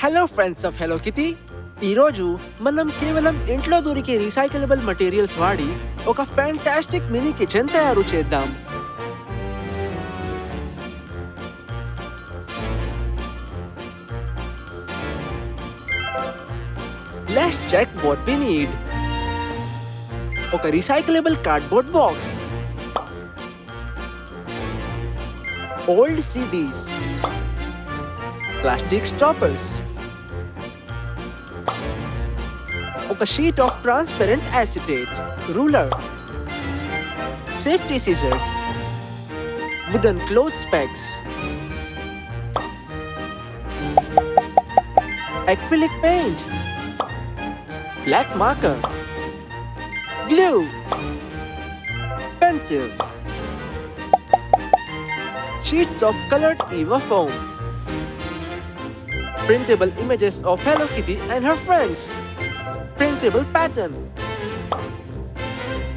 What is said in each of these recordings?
Hello friends of Hello kitty. ఈరోజు మనం కేవలం ఇంట్లో దొరికే రీసైకిలబుల్ మెటీరియల్స్ వాడి ఒక ఫ్యాంటాస్టిక్ మినీ కిచెన్ తయారు చేద్దాం. Let's check what we need. ఒక recyclable cardboard box, old CDs, plastic stoppers, ఒక sheet of transparent acetate, ruler, safety scissors, wooden cloth pegs, acrylic paint, black marker, glue, pencil, sheets of colored Eva foam, printable images of Hello Kitty and her friends, printable pattern.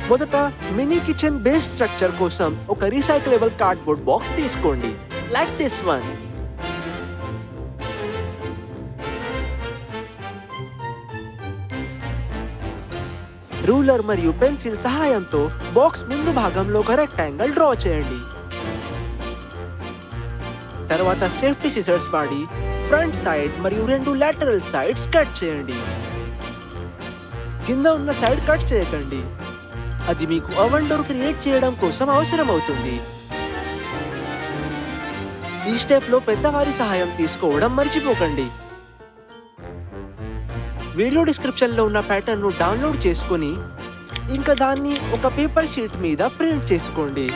మొదట mini kitchen base structure కోసం ఒక recyclable cardboard box తీసుకోండి, like this one. Ruler మరియు pencil సహాయంతో box ముందు భాగంలో ఒక rectangle draw చేయండి. తర్వాత సేఫ్టీ సిజర్స్ వాడి ఫ్రంట్ సైడ్ మరియు రెండు లాటరల్ సైడ్స్ కట్ చేయండి. కింద ఉన్న సైడ్ కట్ చేయకండి, అది మీకు ఓవెన్ డోర్ క్రియేట్ చేయడం కోసం అవసరం అవుతుంది. ఈ స్టెప్ లో పెద్దవారి సహాయం తీసుకోవడం మర్చిపోకండి. వీడియో డిస్క్రిప్షన్ లో ఉన్న ప్యాటర్న్ ను డౌన్లోడ్ చేసుకొని ఇంకా దాన్ని ఒక పేపర్ షీట్ మీద ప్రింట్ చేసుకోండి.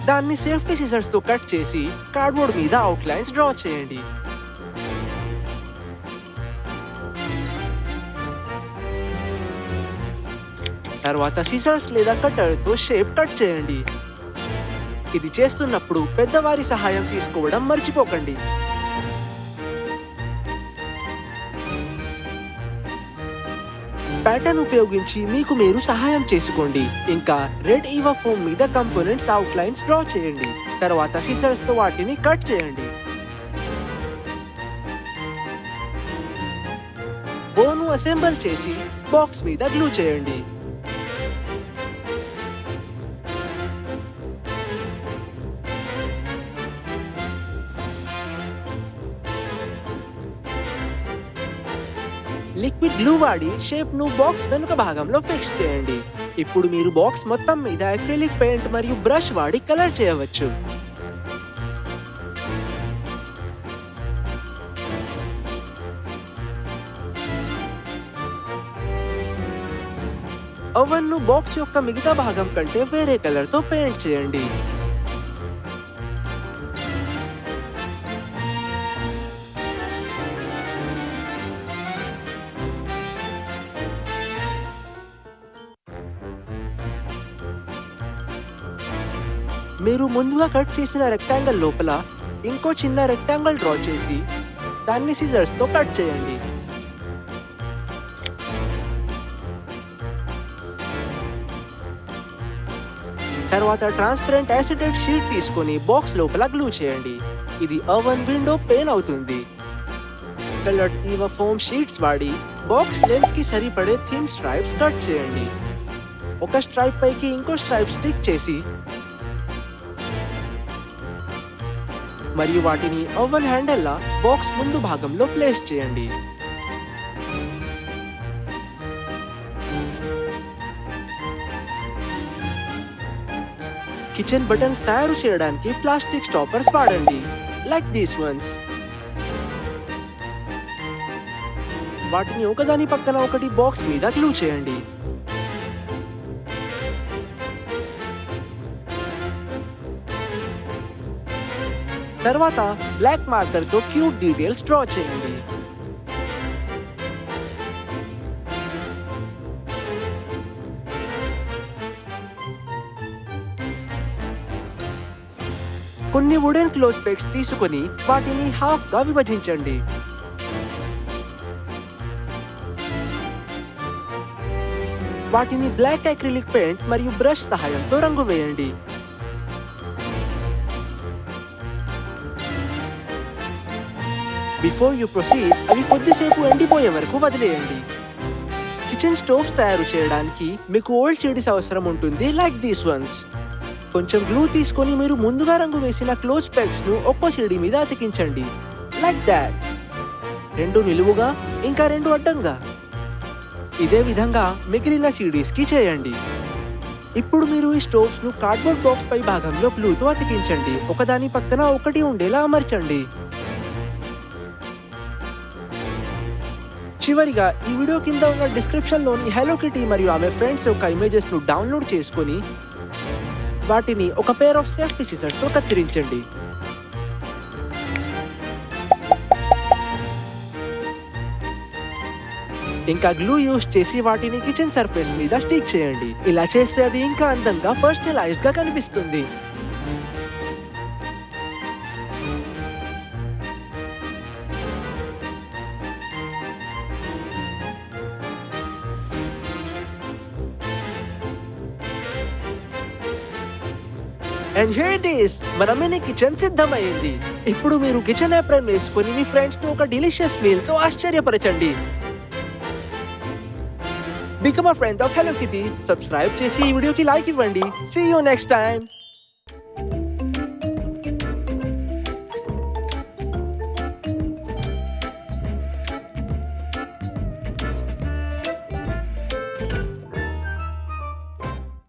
దాన్ని సేఫ్టీ సిజర్స్ తో కట్ చేసి కార్డ్బోర్డ్ మీద అవుట్లైన్స్ డ్రా చేయండి. తర్వాత సిజర్స్ లేదా కట్టర్ తో షేప్ కట్ చేయండి. ఇది చేస్తున్నప్పుడు పెద్దవారి సహాయం తీసుకోవడం మర్చిపోకండి. ప్యాటర్న్ ఉపయోగించి మీకు మీరు సహాయం చేసుకోండి. ఇంకా రెడ్ ఈవా ఫోమ్ మీద కంపోనెంట్స్ అవుట్లైన్స్ డ్రా చేయండి. తర్వాత సిజర్స్ తో వాటిని కట్ చేయండి. బోను అసెంబుల్ చేసి బాక్స్ మీద గ్లూ చేయండి. లిక్విడ్ గ్లూ వాడి షేప్ ను బాక్స్ వెనుక భాగంలో ఫిక్స్ చేయండి. ఇప్పుడు మీరు బాక్స్ మొత్తం మీద అక్రిలిక్ పెయింట్ మరియు బ్రష్ వాడి కలర్ చేయవచ్చు. ఓవెన్ ను బాక్స్ యొక్క మిగతా భాగం కంటే వేరే కలర్ తో పెయింట్ చేయండి. మీరు ముందుగా కట్ చేసిన రెక్టాంగిల్ లోపల ఇంకో చిన్న రెక్టాంగిల్ డ్రా చేసి దాన్ని సిజర్స్ తో కట్ చేయండి. తర్వాత ట్రాన్స్పరెంట్ యాసిటేట్ షీట్ తీసుకొని బాక్స్ లోపల గ్లూ చేయండి. ఇది ఓవెన్ విండో పేన్ అవుతుంది. కలర్డ్ ఈవా ఫోమ్ షీట్స్ వాడి బాక్స్ లెంత్ కి సరిపడే థిన్ స్ట్రైప్స్ కట్ చేయండి. ఒక స్ట్రైప్ పైకి ఇంకో స్ట్రైప్ స్టిక్ చేసి మరియు వాటిని ఓవెన్ హ్యాండిల్ లా బాక్స్ ముందు భాగంలో ప్లేస్ చేయండి. కిచెన్ బటన్స్ తయారు చేయడానికి ప్లాస్టిక్ స్టాపర్స్ వాడండి, లైక్ దీస్ వన్స్. వాటిని ఒకదాని పక్కన ఒకటి బాక్స్ మీద గ్లూ చేయండి. తర్వాత బ్లాక్ మార్కర్ తో క్యూట్ డీటెయిల్స్ డ్రా చేయండి. కొన్ని వుడెన్ క్లోజ్ పెగ్స్ తీసుకొని వాటిని హాఫ్ గా విభజించండి. వాటిని బ్లాక్ అక్రిలిక్ పెయింట్ మరియు బ్రష్ సహాయంతో రంగు వేయండి. బిఫోర్ యూ ప్రొసీడ్ అవి కొద్దిసేపు ఎండిపోయే వరకు వదిలేయండి. కిచెన్ స్టోవ్స్ తయారు చేయడానికి మీకు ఓల్డ్ సిడీస్ అవసరం ఉంటుంది, లైక్ దీస్ వన్స్. కొంచెం గ్లూ తీసుకొని మీరు ముందుగా రంగు వేసిన క్లోజ్ పెగ్స్ ను ఒక్కో సిడీ మీద అతికించండి, లైక్ దాట్. 2 నిలువుగా ఇంకా 2 అడ్డంగా. ఇదే విధంగా మిగిలిన సిడీస్ కి చేయండి. ఇప్పుడు మీరు ఈ స్టోవ్స్ ను కార్డ్బోర్డ్ బాక్స్ పై భాగంలో గ్లూతో అతికించండి, ఒకదాని పక్కన ఒకటి ఉండేలా అమర్చండి. చివరిగా ఈ వీడియో కింద ఉన్న డిస్క్రిప్షన్ లోని హలో కిటీ మరియు ఆమె ఫ్రెండ్స్ యొక్క ఇమేజెస్ ను డౌన్లోడ్ చేసుకొని వాటిని ఒక పేర్ ఆఫ్ సేఫ్టీ సిజర్స్ తో కత్తిరించండి. ఇంకా గ్లూ యూస్ చేసి వాటిని కిచెన్ సర్ఫేస్ మీద స్టిక్ చేయండి. ఇలా చేస్తే అది ఇంకా అందంగా పర్సనలైజ్డ్ గా కనిపిస్తుంది. అండ్ హియర్ ఇట్ ఈస్, మన మినీ కిచెన్ సిద్ధమైంది. ఇప్పుడు మీరు కిచెన్ అప్రాన్ వేసుకొని మీ ఫ్రెండ్స్ ను ఒక డిలీషియస్ మీల్ తో ఆశ్చర్యపరచండి. Become a friend of Hello Kitty. Subscribe చేసి ఈ వీడియోకి లైక్ ఇవ్వండి. See you next time.